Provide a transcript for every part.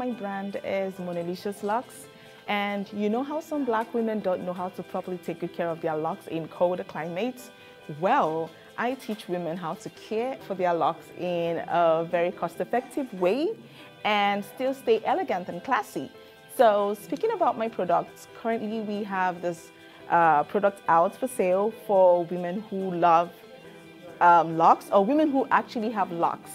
my brand is Monalicious Locks. And you know how some black women don't know how to properly take good care of their locks in colder climates? Well, I teach women how to care for their locks in a very cost-effective way and still stay elegant and classy. So speaking about my products, currently we have this product out for sale for women who love locks, or women who actually have locks.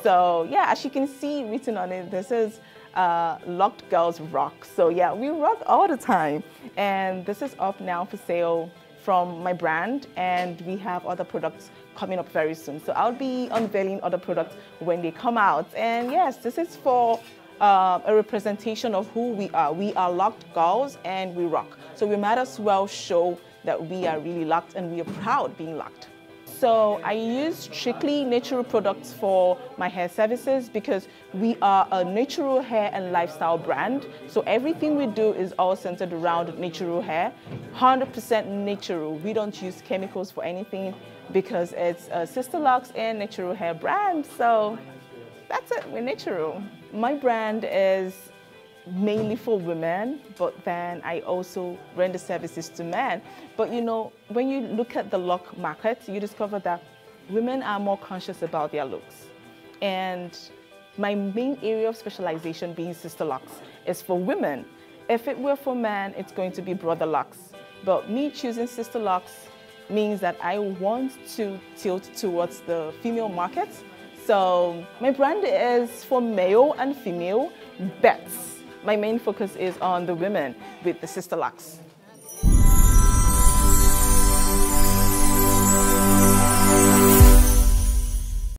So yeah, as you can see written on it, this is Locked Girls Rock. So yeah, we rock all the time. And this is up now for sale from my brand, and we have other products coming up very soon. So I'll be unveiling other products when they come out. And yes, this is for a representation of who we are. We are locked girls and we rock. So we might as well show that we are really locked and we are proud being locked. So I use strictly natural products for my hair services because we are a natural hair and lifestyle brand. So everything we do is all centered around natural hair, 100% natural. We don't use chemicals for anything because it's a Sister Locks and natural hair brand. So that's it, we're natural. My brand is mainly for women, but then I also render services to men. But you know, when you look at the lock market, you discover that women are more conscious about their looks. And my main area of specialization being Sister Locks is for women. If it were for men, it's going to be Brother Locks. But me choosing Sister Locks means that I want to tilt towards the female market. So my brand is for male and female, but my main focus is on the women with the Sister Locks.